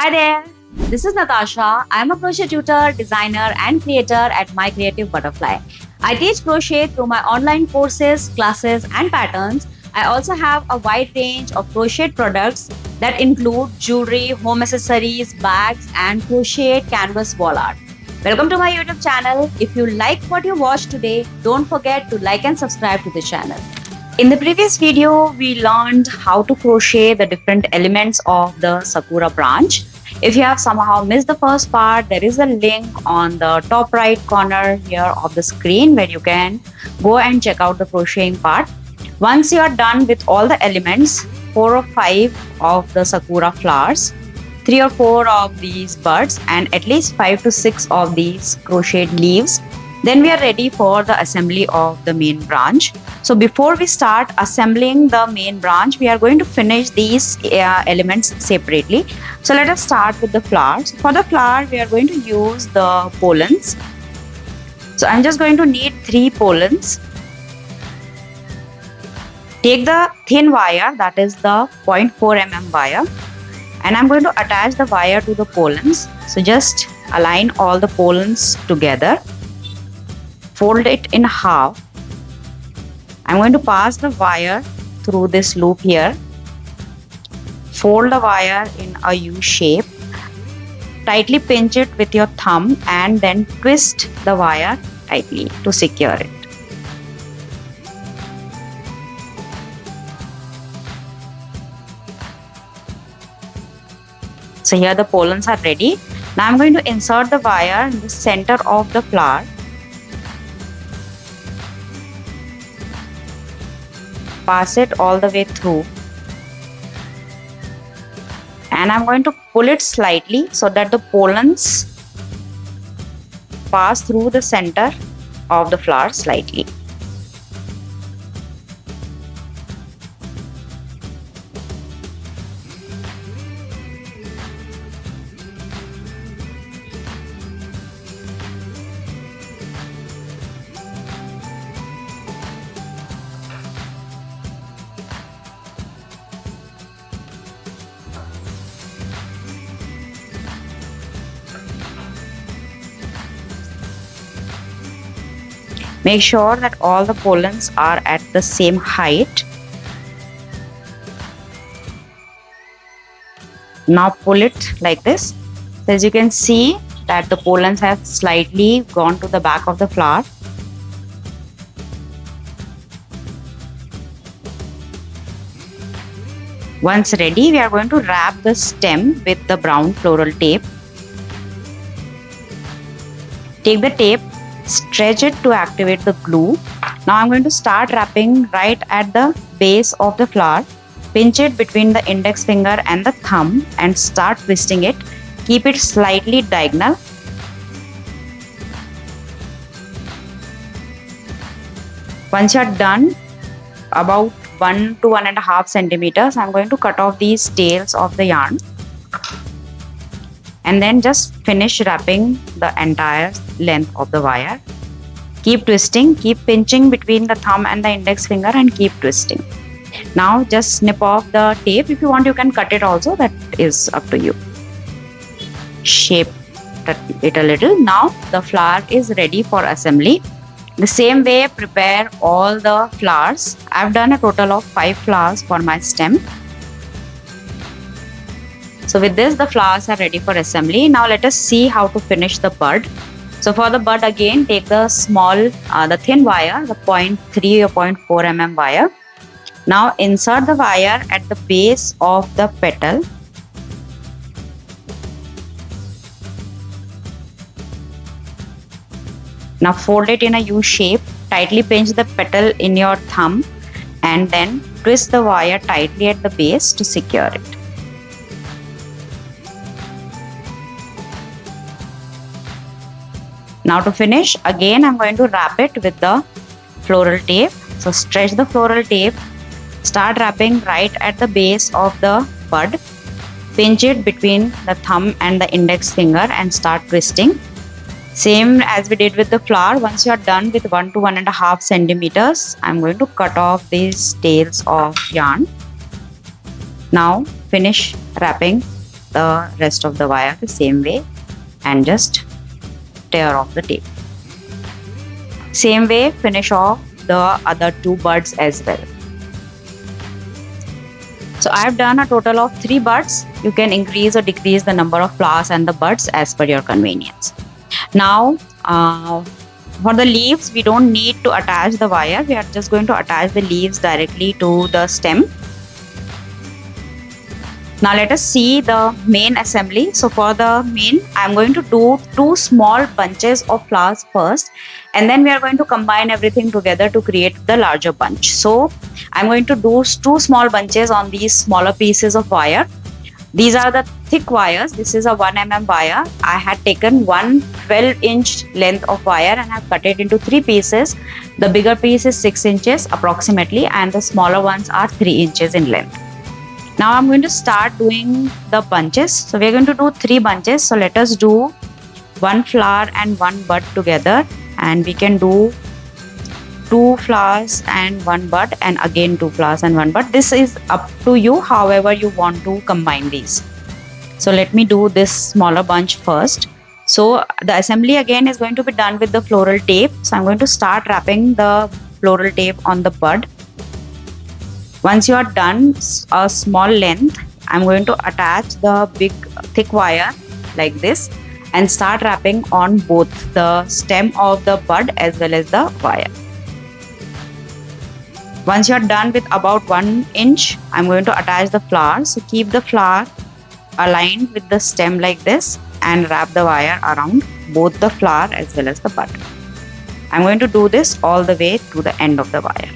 Hi there, this is Natasha. I am a crochet tutor, designer, and creator at My Creative Butterfly. I teach crochet through my online courses, classes, and patterns. I also have a wide range of crochet products that include jewelry, home accessories, bags, and crocheted canvas wall art. Welcome to my YouTube channel. If you like what you watched today, don't forget to like and subscribe to the channel. In the previous video, we learned how to crochet the different elements of the Sakura branch. If you have somehow missed the first part, there is a link on the top right corner here of the screen where you can go and check out the crocheting part. Once you are done with all the elements, 4 or 5 of the Sakura flowers, 3 or 4 of these buds, and at least 5 to 6 of these crocheted leaves, then we are ready for the assembly of the main branch. So before we start assembling the main branch, we are going to finish these elements separately. So let us start with the flowers. For the flower, we are going to use the pollens. So I'm just going to need 3 pollens. Take the thin wire, that is the 0.4 mm wire, and I'm going to attach the wire to the pollens. So just align all the pollens together. Fold it in half. I'm going to pass the wire through this loop here. Fold the wire in a U shape. Tightly pinch it with your thumb and then twist the wire tightly to secure it. So here the pollens are ready. Now I'm going to insert the wire in the center of the flower. Pass it all the way through, and I'm going to pull it slightly so that the pollens pass through the center of the flower slightly. Make sure that all the pollens are at the same height. Now pull it like this. As you can see that the pollens have slightly gone to the back of the flower. Once ready, we are going to wrap the stem with the brown floral tape. Take the tape, stretch it to activate the glue. Now I'm going to start wrapping right at the base of the flower. Pinch it between the index finger and the thumb and start twisting it. Keep it slightly diagonal. Once you're done, about 1 to 1.5 centimeters, I'm going to cut off these tails of the yarn. And then just finish wrapping the entire length of the wire. Keep twisting, keep pinching between the thumb and the index finger and keep twisting. Now just snip off the tape. If you want, you can cut it also, that is up to you. Shape it a little. Now the flower is ready for assembly. The same way, prepare all the flowers. I've done a total of 5 flowers for my stem. So with this, the flowers are ready for assembly. Now let us see how to finish the bud. So for the bud, again, take the small, the thin wire, the 0.3 or 0.4 mm wire. Now insert the wire at the base of the petal. Now fold it in a U shape. Tightly pinch the petal in your thumb and then twist the wire tightly at the base to secure it. Now to finish, again I'm going to wrap it with the floral tape. So stretch the floral tape, start wrapping right at the base of the bud. Pinch it between the thumb and the index finger and start twisting. Same as we did with the flower. Once you are done with 1 to 1.5 centimeters, I'm going to cut off these tails of yarn. Now finish wrapping the rest of the wire the same way and just tear off the tape. Same way, finish off the other 2 buds as well. So I have done a total of 3 buds. You can increase or decrease the number of flowers and the buds as per your convenience. Now, for the leaves, we don't need to attach the wire. We are just going to attach the leaves directly to the stem. Now let us see the main assembly. So for the main, I am going to do 2 small bunches of flowers first, and then we are going to combine everything together to create the larger bunch. So I am going to do 2 small bunches on these smaller pieces of wire. These are the thick wires. This is a 1 mm wire. I had taken one 12-inch length of wire and have cut it into 3 pieces. The bigger piece is 6 inches approximately, and the smaller ones are 3 inches in length. Now I'm going to start doing the bunches. So we're going to do 3 bunches. So let us do 1 flower and 1 bud together, and we can do 2 flowers and 1 bud, and again 2 flowers and 1 bud. This is up to you, however you want to combine these. So let me do this smaller bunch first. So the assembly again is going to be done with the floral tape. So I'm going to start wrapping the floral tape on the bud. Once you are done a small length, I'm going to attach the big thick wire like this and start wrapping on both the stem of the bud as well as the wire. Once you are done with about 1 inch, I'm going to attach the flower. So keep the flower aligned with the stem like this and wrap the wire around both the flower as well as the bud. I'm going to do this all the way to the end of the wire.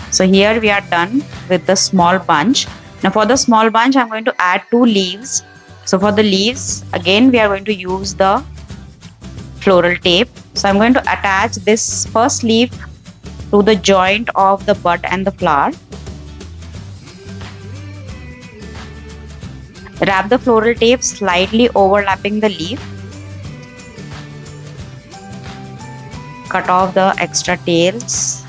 So here we are done with the small bunch. Now for the small bunch, I'm going to add 2 leaves. So for the leaves, again we are going to use the floral tape. So I'm going to attach this first leaf to the joint of the bud and the flower. Wrap the floral tape slightly overlapping the leaf. Cut off the extra tails.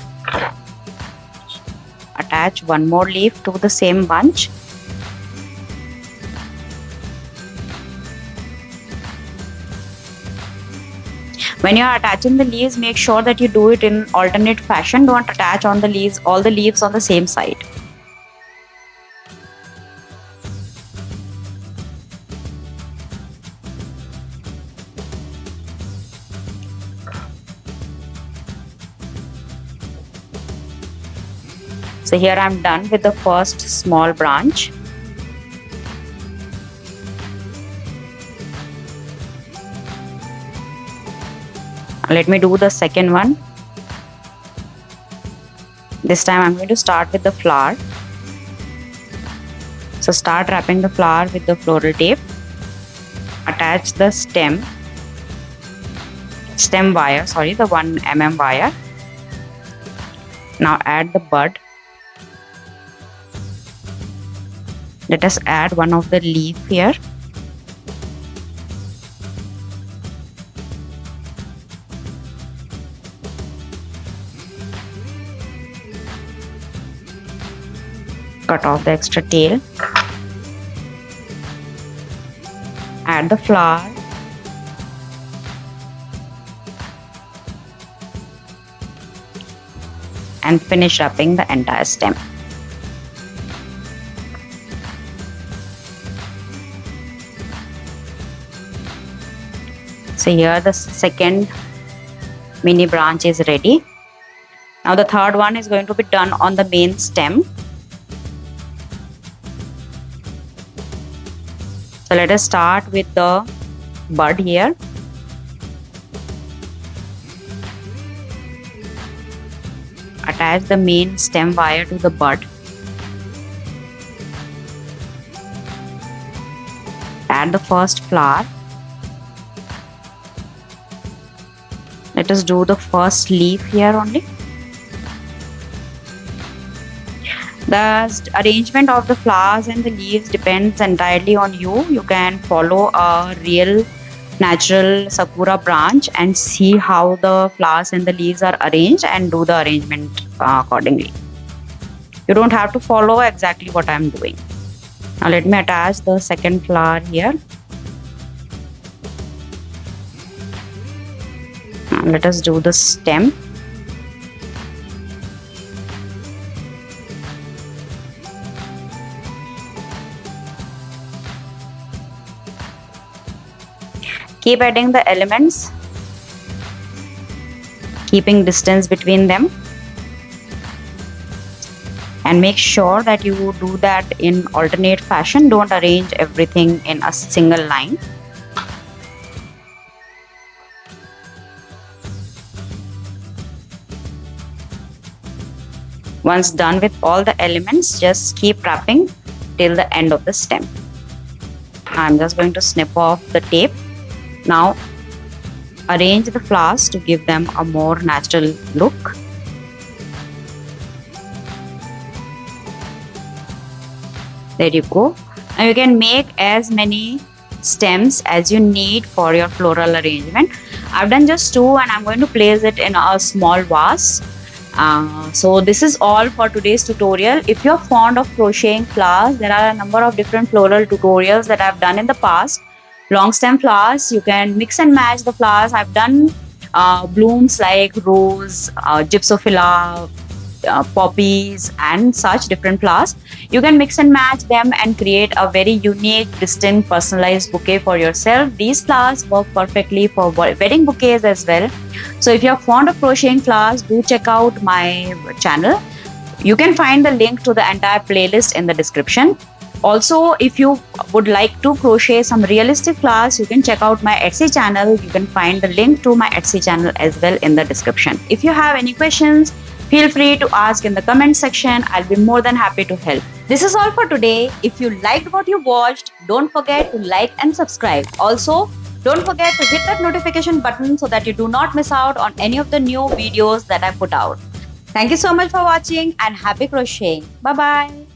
Attach 1 more leaf to the same bunch. When you are attaching the leaves, make sure that you do it in alternate fashion. Don't attach on the leaves, all the leaves on the same side. So here I am done with the first small branch. Let me do the second one. This time I am going to start with the flower. So start wrapping the flower with the floral tape. Attach the stem wire, the 1 mm wire. Now add the bud. Let us add one of the leaf here. Cut off the extra tail. Add the flower. And finish wrapping the entire stem. So here the second mini branch is ready. Now the third one is going to be done on the main stem. So let us start with the bud here. Attach the main stem wire to the bud. Add the first flower. Let us do the first leaf here only. The arrangement of the flowers and the leaves depends entirely on you. You can follow a real natural Sakura branch and see how the flowers and the leaves are arranged and do the arrangement accordingly. You don't have to follow exactly what I am doing. Now let me attach the second flower here. Now let us do the stem. Keep adding the elements, keeping distance between them, and make sure that you do that in alternate fashion. Don't arrange everything in a single line. Once done with all the elements, just keep wrapping till the end of the stem. I'm just going to snip off the tape. Now arrange the flowers to give them a more natural look. There you go. Now you can make as many stems as you need for your floral arrangement. I've done just 2 and I'm going to place it in a small vase. So this is all for today's tutorial. If you're fond of crocheting flowers, there are a number of different floral tutorials that I've done in the past. Long stem flowers, you can mix and match the flowers. I've done blooms like rose, gypsophila, poppies and such different flowers. You can mix and match them and create a very unique, distinct, personalized bouquet for yourself. These flowers work perfectly for wedding bouquets as well. So if you're fond of crocheting flowers, do check out my channel. You can find the link to the entire playlist in the description. Also, if you would like to crochet some realistic flowers, you can check out my Etsy channel. You can find the link to my Etsy channel as well in the description. If you have any questions, feel free to ask in the comment section. I'll be more than happy to help. This is all for today. If you liked what you watched, don't forget to like and subscribe. Also, don't forget to hit that notification button so that you do not miss out on any of the new videos that I put out. Thank you so much for watching and happy crocheting. Bye bye.